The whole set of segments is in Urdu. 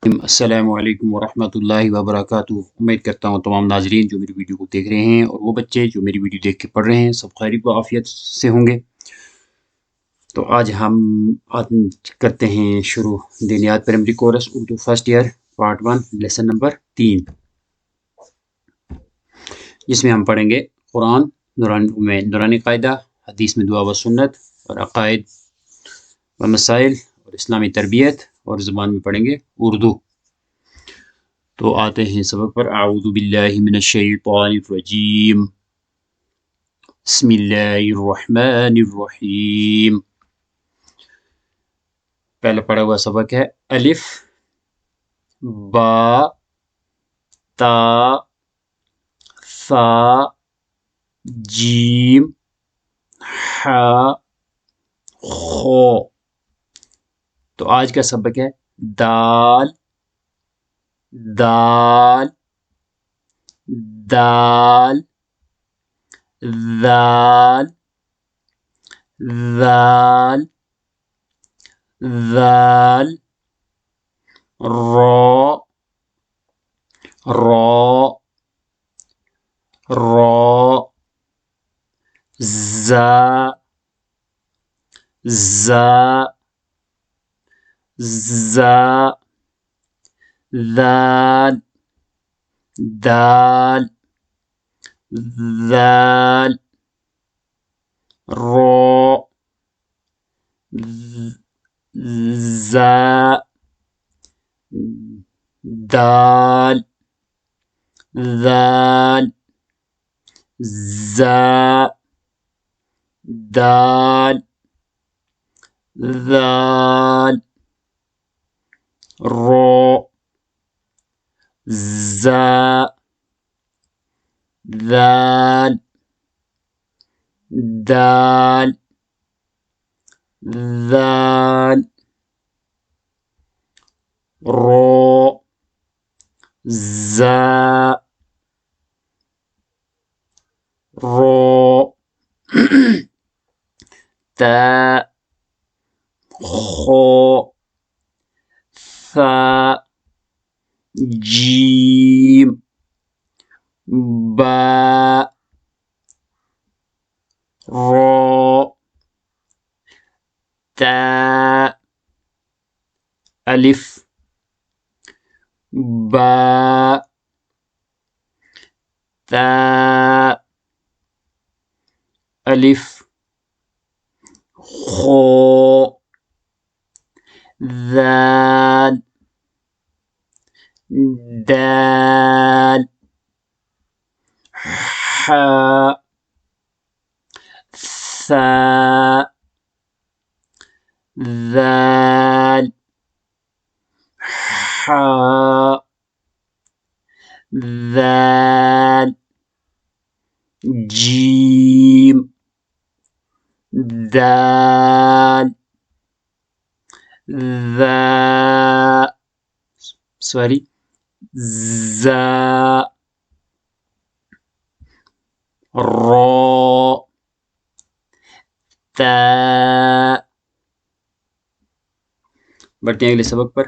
السلام علیکم ورحمۃ اللہ وبرکاتہ۔ امید کرتا ہوں تمام ناظرین جو میری ویڈیو کو دیکھ رہے ہیں اور وہ بچے جو میری ویڈیو دیکھ کے پڑھ رہے ہیں سب خیریت و عافیت سے ہوں گے۔ تو آج ہم کرتے ہیں شروع دینیات primary course Urdu first year part 1 lesson number 3، جس میں ہم پڑھیں گے قرآن میں نورانی قاعدہ، حدیث میں دعا و سنت، اور عقائد و مسائل اور اسلامی تربیت، اور زبان میں پڑھیں گے اردو۔ تو آتے ہیں سبق پر۔ اعوذ باللہ من الشیطان الرجیم، بسم اللہ الرحمن الرحیم۔ پہلا پڑھا ہوا سبق ہے الف با تا ثا جیم ح خو۔ تو آج کا سبق ہے دال دال دال ذال ذال ذال را را را زا زا زا ذال دال ذال را زا دال ذال زا دال ذال را زا ذال دال ذال را زا را تا خو ثا جیم با را تا الف با تا الف خو ذال دال ح ثا ذال ح ذال جیم دال زا را تا۔ بڑھتے ہیں اگلے سبق پر۔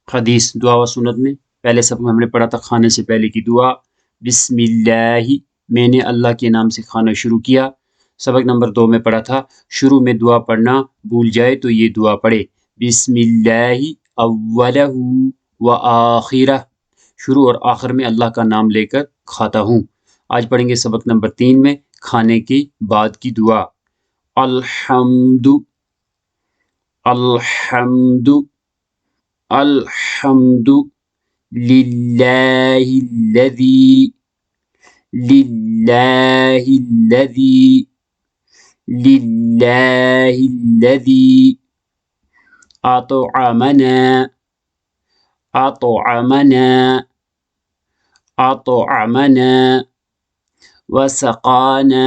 حدیث دعا و سنت میں پہلے سبق میں ہم نے پڑھا تھا کھانے سے پہلے کی دعا، بسم اللہ، میں نے اللہ کے نام سے کھانا شروع کیا۔ سبق نمبر 2 میں پڑھا تھا شروع میں دعا پڑھنا بھول جائے تو یہ دعا پڑھے، بسم اللہ اولہ و آخرہ، شروع اور آخر میں اللہ کا نام لے کر کھاتا ہوں۔ آج پڑھیں گے سبق نمبر 3 میں کھانے کے بعد کی دعا، الحمد الحمد الحمد للہ الذی للہ الذی للہ الذی اطعمنا اطعمنا اطعمنا وسقانا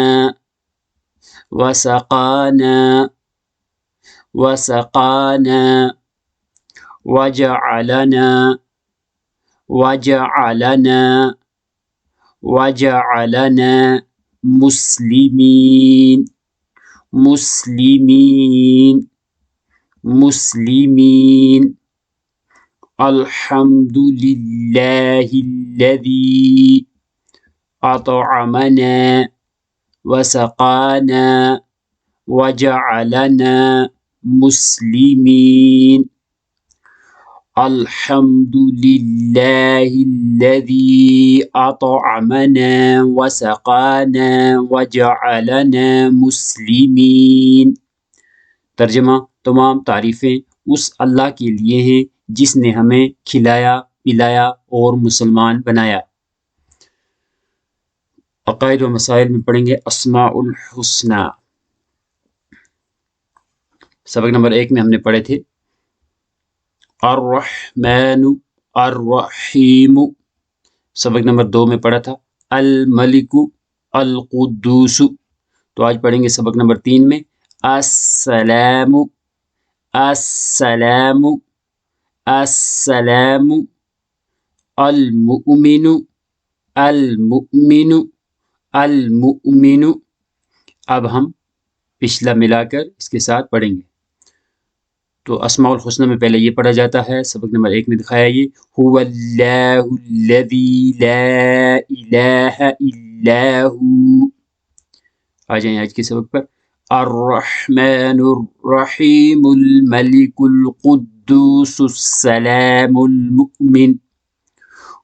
وسقانا وسقانا وجعلنا وجعلنا وجعلنا مسلمین مسلمین مسلمین الحمد للہ الذی اطعمنا وسقانا وجعلنا مسلمین. الحمد للہ الذی اطعمنا وسقانا وجعلنا مسلمین. ترجمہ: تمام تعریفیں اس اللہ کے لیے ہیں جس نے ہمیں کھلایا پلایا اور مسلمان بنایا. عقائد و مسائل میں پڑھیں گے اسماء الحسنى. سبق نمبر 1 میں ہم نے پڑھے تھے الرحمن الرحیم. سبق نمبر 2 میں پڑھا تھا الملک القدوس. تو آج پڑھیں گے سبق نمبر 3 میں السلام السلام السلام المؤمن المؤمن المؤمن. اب ہم پچھلا ملا کر اس کے ساتھ پڑھیں گے. تو اسماء الحسنى میں پہلے یہ پڑھا جاتا ہے. سبق نمبر 1 میں دکھایا یہ هو اللہ الذی لا الہ الا ہو. آ جائیں آج کے سبق پر. الرحمن الرحیم الملک القدوس السلام المؤمن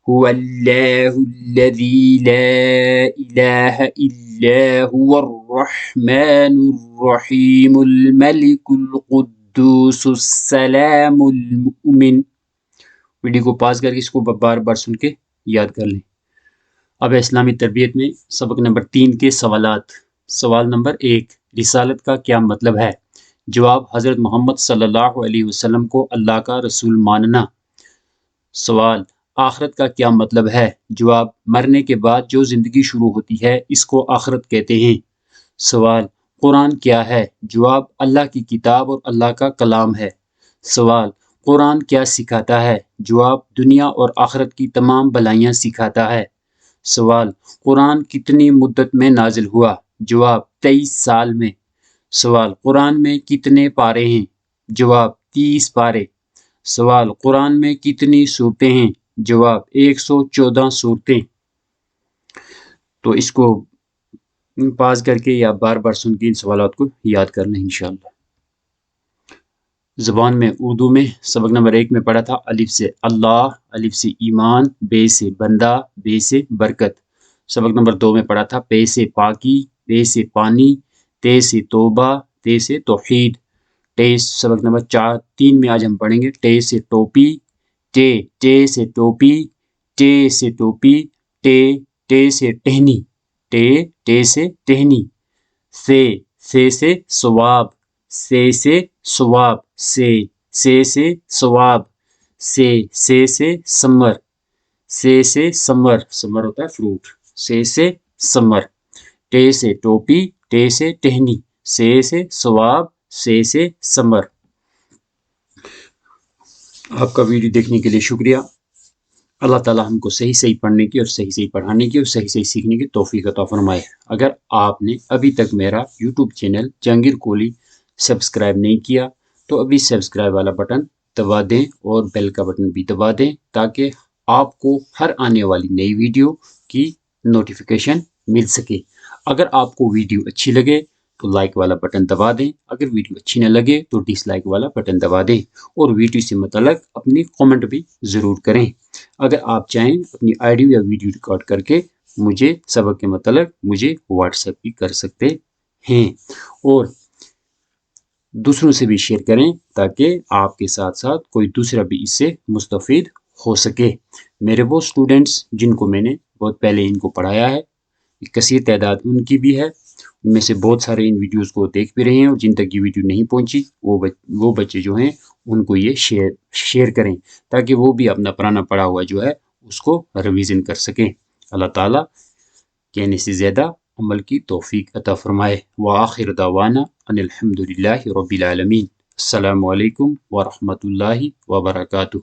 هو اللہ الذی لا الہ الا هو الرحمن الرحیم الملک القدوس السلام المؤمن. ویڈیو کو پاس کر کے اس کو بار بار سن کے یاد کر لیں. اب اسلامی تربیت میں سبق نمبر 3 کے سوالات. سوال نمبر 1: رسالت کا کیا مطلب ہے؟ جواب: حضرت محمد صلی اللہ علیہ وسلم کو اللہ کا رسول ماننا. سوال: آخرت کا کیا مطلب ہے؟ جواب: مرنے کے بعد جو زندگی شروع ہوتی ہے اس کو آخرت کہتے ہیں. سوال: قرآن کیا ہے؟ جواب: اللہ کی کتاب اور اللہ کا کلام ہے. سوال: قرآن کیا سکھاتا ہے؟ جواب: دنیا اور آخرت کی تمام بھلائیاں سکھاتا ہے. سوال: قرآن کتنی مدت میں نازل ہوا؟ جواب: 23 سال میں. سوال: قرآن میں کتنے پارے ہیں؟ جواب: 30 پارے. سوال: قرآن میں کتنی سورتیں ہیں؟ جواب: 114 سورتیں. تو اس کو پاس کر کے یا بار بار سن کے ان سوالات کو یاد کر لیں انشاءاللہ. زبان میں اردو میں سبق نمبر 1 میں پڑھا تھا الف سے اللہ، الف سے ایمان، بے سے بندہ، بے سے برکت. سبق نمبر 2 میں پڑھا تھا پے سے پاکی، پے سے پانی، تے سے توبہ، تے سے توحید. سبق نمبر 3 میں آج ہم پڑھیں گے ٹے سے ٹوپی، ٹے سے ٹوپی، ٹے سے ٹوپی، ٹے سے ٹہنی، ٹے سے ٹہنی. سے ثواب، سے ثواب، سے سے ثواب، سے ثمر، سے ثمر، ثمر ہوتا ہے فروٹ، سے ثمر. ٹے سے ٹوپی، ٹے سے ٹہنی، سے ثواب، سے ثمر. آپ کا ویڈیو دیکھنے کے لیے شکریہ. اللہ تعالی ہم کو صحیح پڑھنے کی اور صحیح پڑھانے کی اور صحیح سیکھنے کی توفیق عطا فرمائے. اگر آپ نے ابھی تک میرا YouTube channel Jahangir Kohli subscribe نہیں کیا تو ابھی سبسکرائب والا بٹن دبا دیں اور بیل کا بٹن بھی دبا دیں تاکہ آپ کو ہر آنے والی نئی ویڈیو کی نوٹیفیکیشن مل سکے. اگر آپ کو ویڈیو اچھی لگے تو لائک والا بٹن دبا دیں. اگر ویڈیو اچھی نہ لگے تو ڈس لائک والا بٹن دبا دیں اور ویڈیو سے متعلق اپنی کامنٹ بھی ضرور کریں. اگر آپ چاہیں اپنی آڈیو یا ویڈیو ریکارڈ کر کے مجھے سبق کے متعلق مجھے واٹس ایپ بھی کر سکتے ہیں اور دوسروں سے بھی شیئر کریں تاکہ آپ کے ساتھ ساتھ کوئی دوسرا بھی اس سے مستفید ہو سکے. میرے وہ اسٹوڈنٹس جن کو میں نے بہت پہلے ان کو پڑھایا ہے، کثیر تعداد ان کی بھی ہے، ان میں سے بہت سارے ان ویڈیوز کو دیکھ بھی رہے ہیں اور جن تک یہ ویڈیو نہیں پہنچی وہ بچے جو ہیں ان کو یہ شیئر کریں تاکہ وہ بھی اپنا پرانا پڑھا ہوا جو ہے اس کو ریویژن کر سکیں. اللہ تعالیٰ کہنے سے زیادہ عمل کی توفیق عطا فرمائے. وآخر دعوانا ان الحمد للہ رب العالمین. السلام علیکم ورحمۃ اللہ وبرکاتہ.